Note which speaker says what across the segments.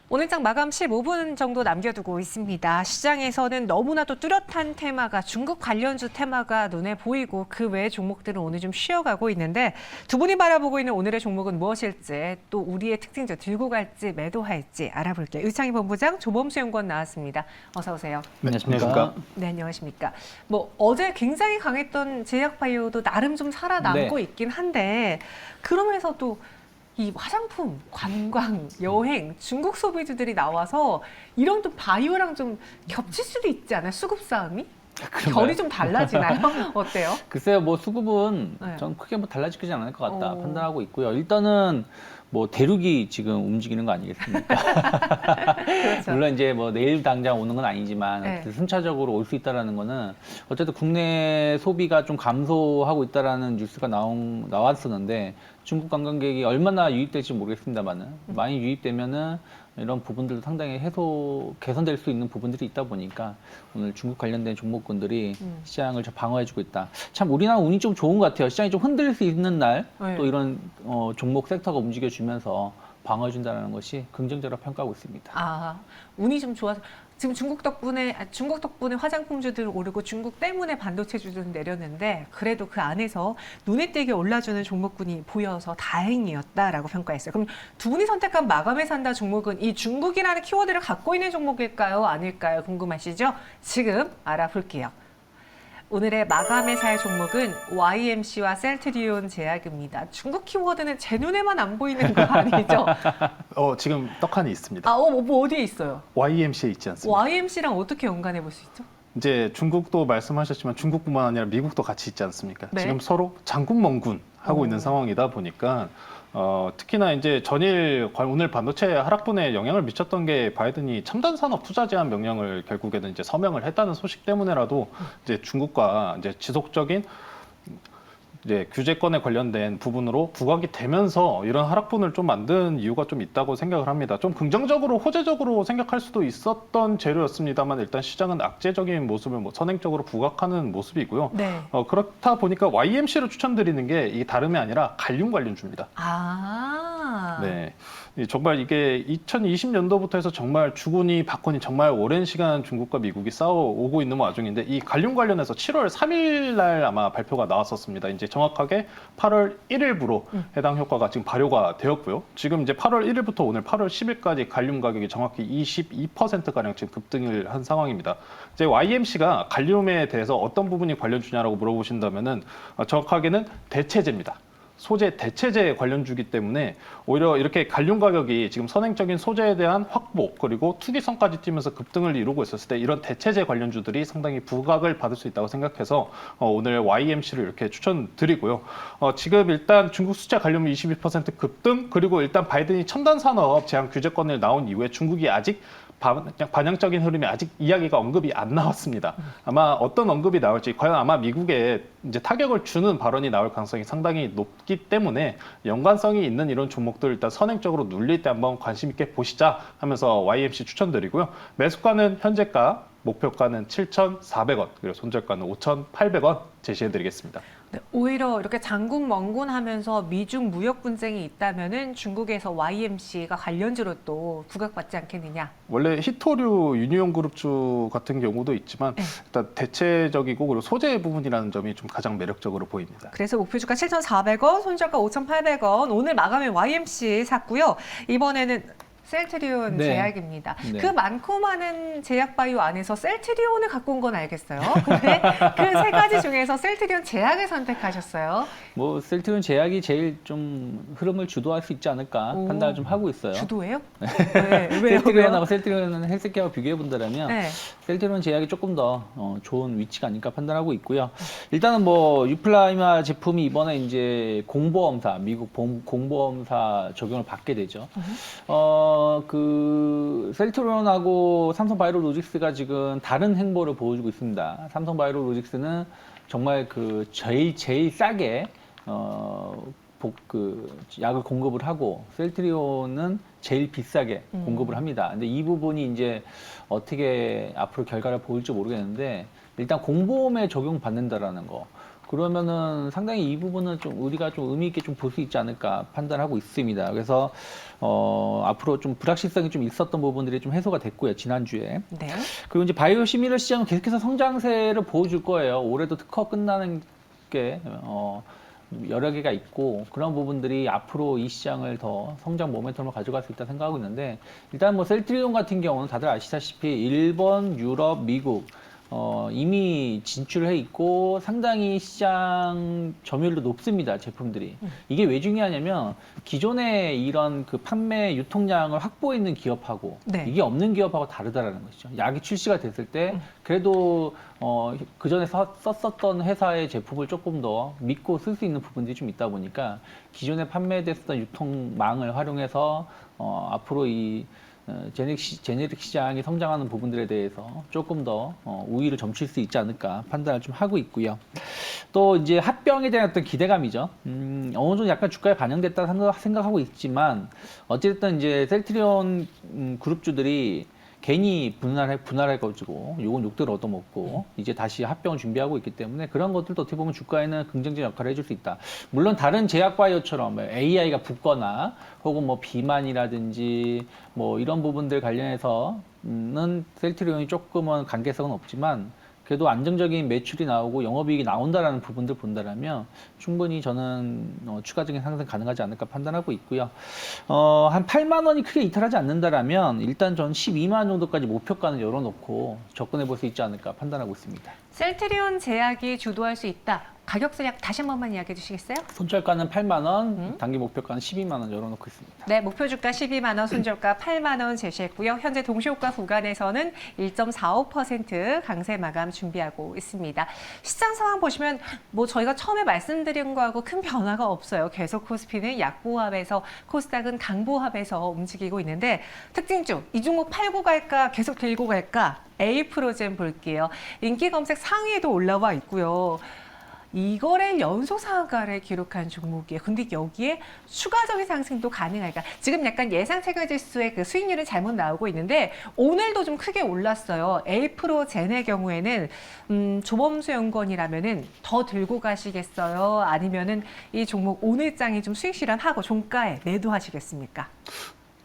Speaker 1: 오늘장 마감 15분 정도 남겨두고 있습니다. 시장에서는 너무나도 뚜렷한 테마가 중국 관련주 테마가 눈에 보이고 그 외의 종목들은 오늘 좀 쉬어가고 있는데 두 분이 바라보고 있는 오늘의 종목은 무엇일지 또 우리의 특징주 들고 갈지 매도할지 알아볼게요. 의창희 본부장 조범수 연구원 나왔습니다. 어서 오세요.
Speaker 2: 네, 안녕하십니까.
Speaker 1: 네, 안녕하십니까. 어제 굉장히 강했던 제약바이오도 나름 좀 살아남고 있긴 한데 그러면서도 이 화장품, 관광, 여행, 중국 소비주들이 나와서 이런 또 바이오랑 좀 겹칠 수도 있지 않아요? 수급 싸움이? 결이 좀 달라지나요? 어때요?
Speaker 2: 글쎄요, 뭐 수급은
Speaker 1: 네.
Speaker 2: 전 크게 뭐 달라지지 않을 것 같다
Speaker 1: 어.
Speaker 2: 판단하고 있고요. 일단은 뭐 대륙이 지금 움직이는 거 아니겠습니까?
Speaker 1: 그렇죠.
Speaker 2: 물론 이제 뭐 내일 당장 오는 건 아니지만
Speaker 1: 네.
Speaker 2: 순차적으로 올 수 있다라는 거는 어쨌든 국내 소비가 좀 감소하고 있다라는 뉴스가 나왔었는데 중국 관광객이 얼마나 유입될지 모르겠습니다만은 많이 유입되면은 이런 부분들도 상당히 개선될 수 있는 부분들이 있다 보니까 오늘 중국 관련된 종목군들이 시장을 좀 방어해주고 있다. 참 우리나라 운이 좀 좋은 것 같아요. 시장이 좀 흔들릴 수 있는 날
Speaker 1: 네.
Speaker 2: 또 이런 종목 섹터가 움직여주면서 방어해준다는 것이 긍정적으로 평가하고 있습니다.
Speaker 1: 아, 운이 좀 좋아서 지금 중국 덕분에 화장품주들 오르고 중국 때문에 반도체주들은 내렸는데 그래도 그 안에서 눈에 띄게 올라주는 종목군이 보여서 다행이었다라고 평가했어요. 그럼 두 분이 선택한 마감에 산다 종목은 이 중국이라는 키워드를 갖고 있는 종목일까요? 아닐까요? 궁금하시죠? 지금 알아볼게요. 오늘의 마감에 살 종목은 YMC와 셀트리온 제약입니다. 중국 키워드는 제 눈에만 안 보이는 거 아니죠?
Speaker 3: 지금 떡하니 있습니다.
Speaker 1: 뭐 어디에 있어요?
Speaker 3: YMCA 있지 않습니까?
Speaker 1: YMC랑 어떻게 연관해 볼 수 있죠?
Speaker 3: 이제 중국도 말씀하셨지만 중국뿐만 아니라 미국도 같이 있지 않습니까?
Speaker 1: 네.
Speaker 3: 지금 서로 장군멍군 하고 있는 상황이다 보니까 특히나 이제 오늘 반도체 하락분에 영향을 미쳤던 게 바이든이 첨단 산업 투자 제한 명령을 결국에는 이제 서명을 했다는 소식 때문에라도 이제 중국과 이제 지속적인 이제 규제권에 관련된 부분으로 부각이 되면서 이런 하락분을 좀 만든 이유가 좀 있다고 생각을 합니다. 좀 긍정적으로 호재적으로 생각할 수도 있었던 재료였습니다만 일단 시장은 악재적인 모습을 선행적으로 부각하는 모습이고요.
Speaker 1: 네.
Speaker 3: 그렇다 보니까 YMC를 추천드리는 게 이게 다름이 아니라 갈륨 관련주입니다.
Speaker 1: 아.
Speaker 3: 네. 정말 이게 2020년도부터 해서 정말 주거니 받거니 정말 오랜 시간 중국과 미국이 싸워오고 있는 와중인데 이 갈륨 관련해서 7월 3일 날 아마 발표가 나왔었습니다. 이제 정확하게 8월 1일부로 해당 효과가 지금 발효가 되었고요. 지금 이제 8월 1일부터 오늘 8월 10일까지 갈륨 가격이 정확히 22%가량 지금 급등을 한 상황입니다. 이제 YMC가 갈륨에 대해서 어떤 부분이 관련주냐라고 물어보신다면은 정확하게는 대체재입니다. 소재 대체재 관련주기 때문에 오히려 이렇게 갈륨 가격이 지금 선행적인 소재에 대한 확보 그리고 투기성까지 띄면서 급등을 이루고 있었을 때 이런 대체재 관련주들이 상당히 부각을 받을 수 있다고 생각해서 오늘 YMC를 이렇게 추천드리고요. 지금 일단 중국 수채 갈륨 22% 급등 그리고 일단 바이든이 첨단 산업 제한 규제권을 나온 이후에 중국이 아직 반영적인 흐름이 아직 이야기가 언급이 안 나왔습니다. 아마 어떤 언급이 나올지 과연 아마 미국에 이제 타격을 주는 발언이 나올 가능성이 상당히 높기 때문에 연관성이 있는 이런 종목들 일단 선행적으로 눌릴 때 한번 관심 있게 보시자 하면서 YMC 추천드리고요. 매수가는 현재가 목표가는 7,400원 그리고 손절가는 5,800원 제시해드리겠습니다.
Speaker 1: 네, 오히려 이렇게 장군 멍군 하면서 미중 무역 분쟁이 있다면은 중국에서 YMC가 관련주로 또 부각받지 않겠느냐?
Speaker 3: 원래 히토류 유니온 그룹주 같은 경우도 있지만 일단 대체적이고 그리고 소재 부분이라는 점이 좀 가장 매력적으로 보입니다.
Speaker 1: 그래서 목표주가 7,400원, 손절가 5,800원. 오늘 마감에 YMC 샀고요. 이번에는 셀트리온
Speaker 2: 네.
Speaker 1: 제약입니다.
Speaker 2: 네.
Speaker 1: 그 많고 많은 제약 바이오 안에서 셀트리온을 갖고 온 건 알겠어요. 근데 그 세 가지 중에서 셀트리온 제약을 선택하셨어요.
Speaker 2: 뭐 셀트리온 제약이 제일 좀 흐름을 주도할 수 있지 않을까
Speaker 1: 오.
Speaker 2: 판단을 좀 하고 있어요.
Speaker 1: 주도예요? 네. 왜요?
Speaker 2: 셀트리온하고 셀트리온 헬스케어 비교해 본다면
Speaker 1: 네.
Speaker 2: 셀트리온 제약이 조금 더 좋은 위치가 아닐까 판단하고 있고요. 일단은 뭐 유플라이마 제품이 이번에 이제 공보험사 미국 공보험사 적용을 받게 되죠. 그 셀트리온하고 삼성바이오로직스가 지금 다른 행보를 보여주고 있습니다. 삼성바이오로직스는 정말 그 제일 싸게 약을 공급을 하고 셀트리온은 제일 비싸게 공급을 합니다. 근데 이 부분이 이제 어떻게 앞으로 결과를 보일지 모르겠는데 일단 공보험에 적용받는다라는 거. 그러면은 상당히 이 부분은 좀 우리가 좀 의미 있게 좀 볼 수 있지 않을까 판단하고 있습니다. 그래서 앞으로 좀 불확실성이 좀 있었던 부분들이 좀 해소가 됐고요, 지난주에.
Speaker 1: 네.
Speaker 2: 그리고 이제 바이오 시밀러 시장은 계속해서 성장세를 보여줄 거예요. 올해도 특허 끝나는 게 여러 개가 있고 그런 부분들이 앞으로 이 시장을 더 성장 모멘텀을 가져갈 수 있다 생각하고 있는데, 일단 뭐 셀트리온 같은 경우는 다들 아시다시피 일본, 유럽, 미국 이미 진출해 있고 상당히 시장 점유율도 높습니다, 제품들이. 이게 왜 중요하냐면 기존에 이런 그 판매 유통량을 확보해 있는 기업하고
Speaker 1: 네.
Speaker 2: 이게 없는 기업하고 다르다라는 것이죠. 약이 출시가 됐을 때 그래도 그 전에 썼었던 회사의 제품을 조금 더 믿고 쓸 수 있는 부분들이 좀 있다 보니까 기존에 판매됐었던 유통망을 활용해서 앞으로 이 제네릭 시장이 성장하는 부분들에 대해서 조금 더 우위를 점칠 수 있지 않을까 판단을 좀 하고 있고요. 또 이제 합병에 대한 어떤 기대감이죠. 어느 정도 약간 주가에 반영됐다 생각하고 있지만 어쨌든 이제 셀트리온 그룹주들이 괜히 분할해가지고 욕은 욕대로 얻어먹고 이제 다시 합병을 준비하고 있기 때문에 그런 것들도 어떻게 보면 주가에는 긍정적인 역할을 해줄 수 있다. 물론 다른 제약바이오처럼 AI가 붙거나 혹은 뭐 비만이라든지 뭐 이런 부분들 관련해서는 셀트리온이 조금은 관계성은 없지만 그래도 안정적인 매출이 나오고 영업이익이 나온다라는 부분들 본다라면 충분히 저는 추가적인 상승 가능하지 않을까 판단하고 있고요. 한 8만 원이 크게 이탈하지 않는다라면 일단 전 12만 원 정도까지 목표가는 열어놓고 접근해 볼 수 있지 않을까 판단하고 있습니다.
Speaker 1: 셀트리온 제약이 주도할 수 있다. 가격선 약 다시 한 번만 이야기해 주시겠어요?
Speaker 2: 손절가는 8만 원, 단기 목표가는 12만 원 열어놓고 있습니다.
Speaker 1: 네, 목표 주가 12만 원, 손절가 8만 원 제시했고요. 현재 동시효과 구간에서는 1.45% 강세 마감 준비하고 있습니다. 시장 상황 보시면 뭐 저희가 처음에 말씀드린 거하고 큰 변화가 없어요. 계속 코스피는 약보합에서 코스닥은 강보합에서 움직이고 있는데 특징주 이 종목 팔고 갈까 계속 들고 갈까? 에이프로젠 볼게요. 인기 검색 상위에도 올라와 있고요. 2거래 연속 상한가를 기록한 종목이에요. 근데 여기에 추가적인 상승도 가능할까? 지금 약간 예상 체결 지수의 그 수익률은 잘못 나오고 있는데 오늘도 좀 크게 올랐어요. 에이프로젠의 경우에는 조범수 연구원이라면은 더 들고 가시겠어요? 아니면은 이 종목 오늘장이 좀 수익 실현하고 종가에 매도하시겠습니까?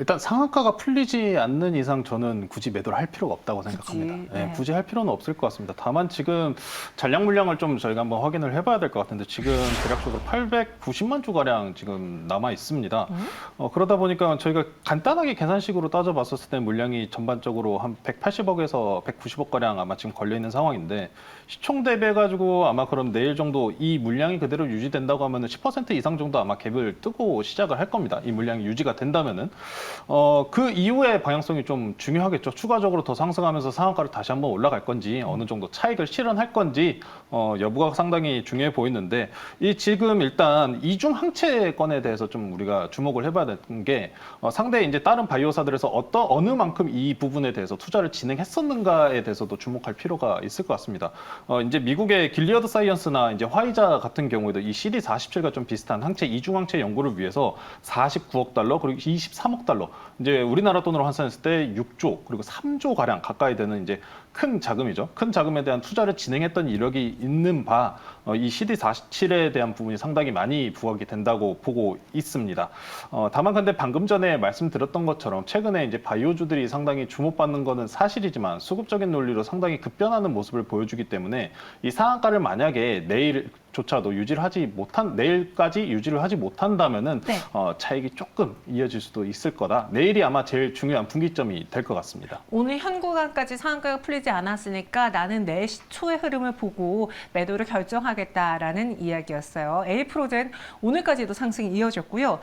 Speaker 3: 일단 상한가가 풀리지 않는 이상 저는 굳이 매도를 할 필요가 없다고 생각합니다.
Speaker 1: 네.
Speaker 3: 굳이 할 필요는 없을 것 같습니다. 다만 지금 잔량 물량을 좀 저희가 한번 확인을 해봐야 될 것 같은데 지금 대략적으로 890만 주가량 지금 남아 있습니다. 그러다 보니까 저희가 간단하게 계산식으로 따져봤었을 때 물량이 전반적으로 한 180억에서 190억 가량 아마 지금 걸려 있는 상황인데 시총 대비해가지고 아마 그럼 내일 정도 이 물량이 그대로 유지된다고 하면은 10% 이상 정도 아마 갭을 뜨고 시작을 할 겁니다. 이 물량이 유지가 된다면은. 그 이후의 방향성이 좀 중요하겠죠. 추가적으로 더 상승하면서 상한가를 다시 한번 올라갈 건지 어느 정도 차익을 실현할 건지 여부가 상당히 중요해 보이는데 이 지금 일단 이중 항체권에 대해서 좀 우리가 주목을 해봐야 되는 게 상대 이제 다른 바이오사들에서 어느 만큼 이 부분에 대해서 투자를 진행했었는가에 대해서도 주목할 필요가 있을 것 같습니다. 이제 미국의 길리어드 사이언스나 이제 화이자 같은 경우에도 이 CD47과 좀 비슷한 항체 이중 항체 연구를 위해서 49억 달러 그리고 23억 달러 이제 우리나라 돈으로 환산했을 때 6조 그리고 3조 가량 가까이 되는 이제 큰 자금이죠. 큰 자금에 대한 투자를 진행했던 이력이 있는 바 이 CD47에 대한 부분이 상당히 많이 부각이 된다고 보고 있습니다. 다만 근데 방금 전에 말씀드렸던 것처럼 최근에 이제 바이오주들이 상당히 주목받는 거는 사실이지만 수급적인 논리로 상당히 급변하는 모습을 보여주기 때문에 이 상한가를 만약에 내일조차도 내일까지 유지를 하지 못한다면은
Speaker 1: 네.
Speaker 3: 차익이 조금 이어질 수도 있을 거다. 내일이 아마 제일 중요한 분기점이 될 것 같습니다.
Speaker 1: 오늘 현 구간까지 상한가가 풀리지 않았으니까 나는 내일 시초의 흐름을 보고 매도를 결정하겠다라는 이야기였어요. 에이프로젠 오늘까지도 상승이 이어졌고요.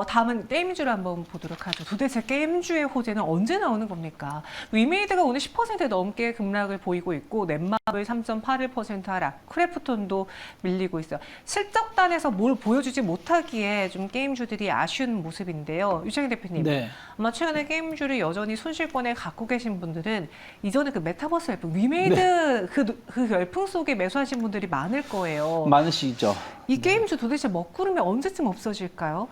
Speaker 1: 다음은 게임주를 한번 보도록 하죠. 도대체 게임주의 호재는 언제 나오는 겁니까? 위메이드가 오늘 10% 넘게 급락을 보이고 있고 넷마블 3.81% 하락, 크래프톤도 밀리고 있어요. 실적단에서 뭘 보여주지 못하기에 좀 게임주들이 아쉬운 모습인데요. 유창희 대표님,
Speaker 2: 네.
Speaker 1: 아마 최근에 게임주를 여전히 손실권에 갖고 계신 분들은 이전에 그 메타버스 열풍, 위메이드 그 열풍 속에 매수하신 분들이 많을 거예요.
Speaker 2: 많으시죠?
Speaker 1: 이 게임주 도대체 먹구름이 언제쯤 없어질까요?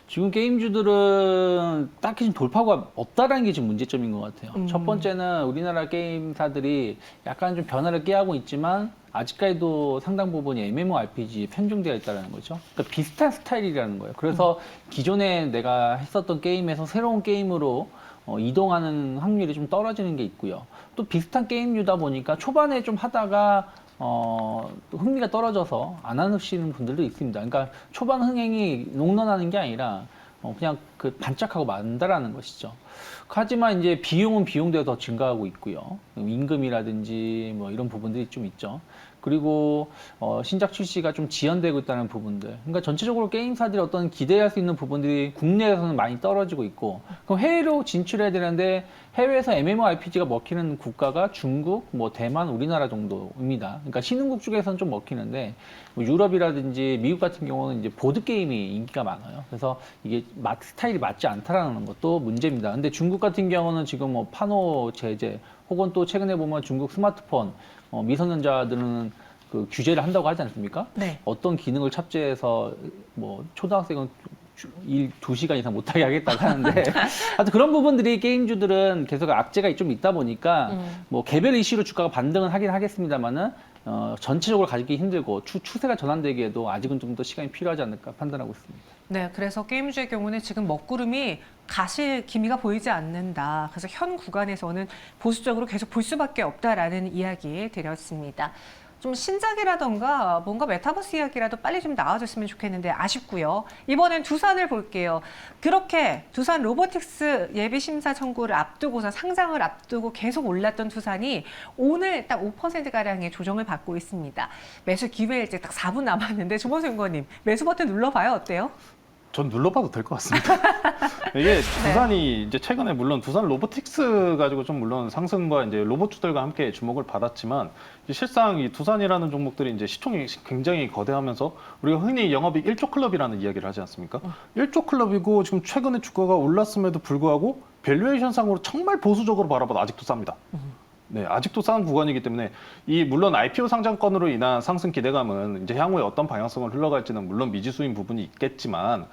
Speaker 2: 지금 게임주들은 딱히 지금 돌파구가 없다라는 게 지금 문제점인 것 같아요. 첫 번째는 우리나라 게임사들이 약간 좀 변화를 꾀하고 있지만 아직까지도 상당 부분이 MMORPG에 편중되어 있다는 거죠. 그러니까 비슷한 스타일이라는 거예요. 그래서 기존에 내가 했었던 게임에서 새로운 게임으로 이동하는 확률이 좀 떨어지는 게 있고요. 또 비슷한 게임류다 보니까 초반에 좀 하다가 또 흥미가 떨어져서 안 하시는 분들도 있습니다. 그러니까 초반 흥행이 롱런하는 게 아니라 그냥 그 반짝하고 만다라는 것이죠. 하지만 이제 비용은 비용대로 더 증가하고 있고요. 임금이라든지 뭐 이런 부분들이 좀 있죠. 그리고 신작 출시가 좀 지연되고 있다는 부분들. 그러니까 전체적으로 게임사들이 어떤 기대할 수 있는 부분들이 국내에서는 많이 떨어지고 있고, 그럼 해외로 진출해야 되는데 해외에서 MMORPG가 먹히는 국가가 중국, 뭐 대만, 우리나라 정도입니다. 그러니까 신흥국 쪽에서는 좀 먹히는데 뭐 유럽이라든지 미국 같은 경우는 이제 보드 게임이 인기가 많아요. 그래서 이게 스타일이 맞지 않다라는 것도 문제입니다. 근데 중국 같은 경우는 지금 뭐 판호 제재 혹은 또 최근에 보면 중국 스마트폰 미성년자들은 그 규제를 한다고 하지 않습니까?
Speaker 1: 네.
Speaker 2: 어떤 기능을 탑재해서 뭐 초등학생은 일 2시간 이상 못하게 하겠다고 하는데 하여튼 그런 부분들이 게임주들은 계속 악재가 좀 있다 보니까 뭐 개별 이슈로 주가가 반등은 하긴 하겠습니다만은 전체적으로 가지기 힘들고 추세가 전환되기에도 아직은 좀 더 시간이 필요하지 않을까 판단하고 있습니다.
Speaker 1: 네, 그래서 게임주의 경우는 지금 먹구름이 가실 기미가 보이지 않는다. 그래서 현 구간에서는 보수적으로 계속 볼 수밖에 없다라는 이야기 드렸습니다. 좀 신작이라던가 뭔가 메타버스 이야기라도 빨리 좀 나와줬으면 좋겠는데 아쉽고요. 이번엔 두산을 볼게요. 그렇게 두산 로보틱스 예비 심사 청구를 앞두고서 상장을 앞두고 계속 올랐던 두산이 오늘 딱 5%가량의 조정을 받고 있습니다. 매수 기회 이제 딱 4분 남았는데 조범수 연구원님 매수 버튼 눌러봐요. 어때요?
Speaker 3: 전 눌러봐도 될 것 같습니다. 이게 두산이 이제 최근에 물론 두산 로보틱스 가지고 좀 물론 상승과 이제 로봇주들과 함께 주목을 받았지만 실상 이 두산이라는 종목들이 이제 시총이 굉장히 거대하면서 우리가 흔히 영업이 1조 클럽이라는 이야기를 하지 않습니까? 1조 클럽이고 지금 최근에 주가가 올랐음에도 불구하고 밸류에이션 상으로 정말 보수적으로 바라봐도 아직도 쌉니다. 네, 아직도 싼 구간이기 때문에 물론 IPO 상장권으로 인한 상승 기대감은 이제 향후에 어떤 방향성을 흘러갈지는 물론 미지수인 부분이 있겠지만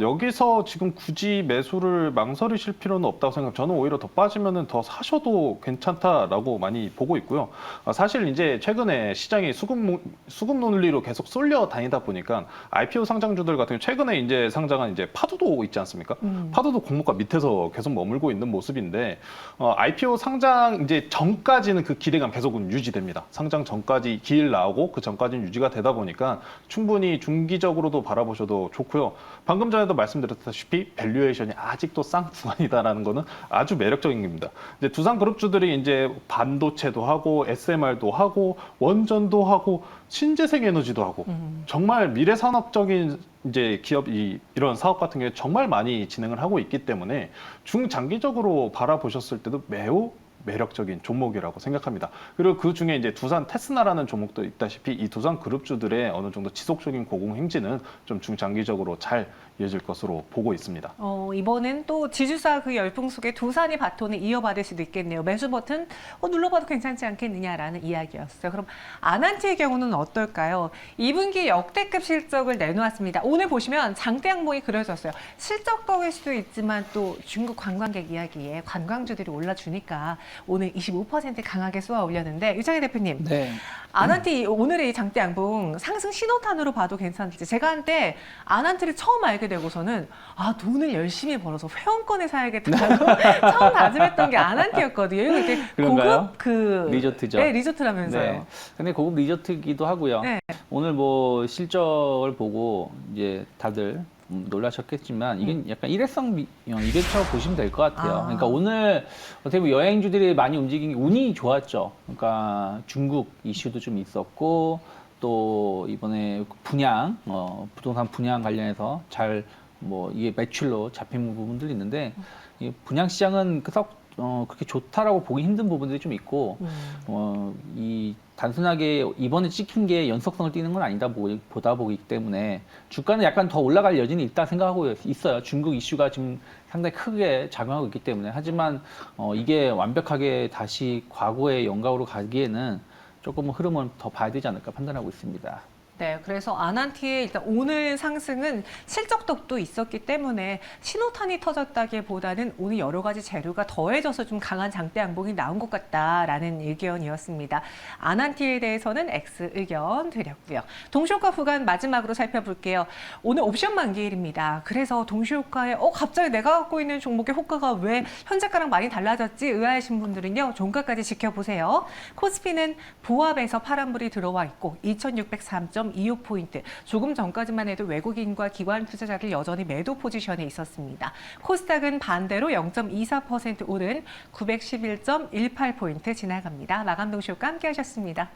Speaker 3: 여기서 지금 굳이 매수를 망설이실 필요는 없다고 생각. 저는 오히려 더 빠지면은 더 사셔도 괜찮다라고 많이 보고 있고요. 사실 이제 최근에 시장이 수급 논리로 계속 쏠려 다니다 보니까 IPO 상장주들 같은 경우 최근에 이제 상장한 이제 파도도 있지 않습니까? 파도도 공모가 밑에서 계속 머물고 있는 모습인데 IPO 상장 이제 전까지는 그 기대감 계속은 유지됩니다. 상장 전까지 기일 나오고 그 전까지는 유지가 되다 보니까 충분히 중기적으로도 바라보셔도 좋고요. 방금 전에도 말씀드렸다시피 밸류에이션이 아직도 싼 구간이다라는 거는 아주 매력적인 겁니다. 이제 두산그룹주들이 이제 반도체도 하고 SMR도 하고 원전도 하고 신재생 에너지도 하고 정말 미래 산업적인 이제 기업이 이런 사업 같은 게 정말 많이 진행을 하고 있기 때문에 중장기적으로 바라보셨을 때도 매우 매력적인 종목이라고 생각합니다. 그리고 그 중에 이제 두산 테스나라는 종목도 있다시피 이 두산 그룹주들의 어느 정도 지속적인 고공행진은 좀 중장기적으로 잘 이어질 것으로 보고 있습니다.
Speaker 1: 이번엔 또 지주사 그 열풍 속에 두산이 바톤을 이어받을 수도 있겠네요. 매수 버튼 눌러봐도 괜찮지 않겠느냐라는 이야기였어요. 그럼 아난티의 경우는 어떨까요? 2분기 역대급 실적을 내놓았습니다. 오늘 보시면 장대 양봉이 그려졌어요. 실적 덕일 수도 있지만 또 중국 관광객 이야기에 관광주들이 올라주니까 오늘 25% 강하게 쏘아 올렸는데 유창희 대표님,
Speaker 2: 네.
Speaker 1: 아난티 오늘의 이 장대 양봉 상승 신호탄으로 봐도 괜찮을지. 제가 한때 아난티를 처음 알게 되고서는 돈을 열심히 벌어서 회원권에 사야겠다고 처음 다짐했던 게 아난티였거든요. 이게
Speaker 2: 그런가요?
Speaker 1: 고급
Speaker 2: 리조트죠.
Speaker 1: 네, 리조트라면서요.
Speaker 2: 네. 근데 고급 리조트이기도 하고요.
Speaker 1: 네.
Speaker 2: 오늘 뭐 실적을 보고 이제 다들 놀라셨겠지만 이게 약간 일회성 이벤트라고 보시면 될 것 같아요. 그러니까 오늘 어떻게 보면 여행주들이 많이 움직인 게 운이 좋았죠. 그러니까 중국 이슈도 좀 있었고 또 이번에 분양, 부동산 분양 관련해서 잘 뭐 이게 매출로 잡힌 부분들이 있는데 이 분양 시장은 그렇게 좋다라고 보기 힘든 부분들이 좀 있고 이 단순하게 이번에 찍힌 게 연속성을 띠는 건 아니다 보다 보기 때문에 주가는 약간 더 올라갈 여지는 있다 생각하고 있어요. 중국 이슈가 지금 상당히 크게 작용하고 있기 때문에. 하지만 이게 완벽하게 다시 과거의 영광으로 가기에는 조금 흐름을 더 봐야 되지 않을까 판단하고 있습니다.
Speaker 1: 네, 그래서 아난티의 일단 오늘 상승은 실적 덕도 있었기 때문에 신호탄이 터졌다기보다는 오늘 여러 가지 재료가 더해져서 좀 강한 장대 양봉이 나온 것 같다라는 의견이었습니다. 아난티에 대해서는 X 의견 드렸고요. 동시효과 구간 마지막으로 살펴볼게요. 오늘 옵션 만기일입니다. 그래서 동시효과에 갑자기 내가 갖고 있는 종목의 호가가 왜 현재가랑 많이 달라졌지 의아하신 분들은요. 종가까지 지켜보세요. 코스피는 보합에서 파란불이 들어와 있고 2603.25포인트. 조금 전까지만 해도 외국인과 기관 투자자들 여전히 매도 포지션에 있었습니다. 코스닥은 반대로 0.24% 오른 911.18포인트 지나갑니다. 마감 동시효과 함께 하셨습니다.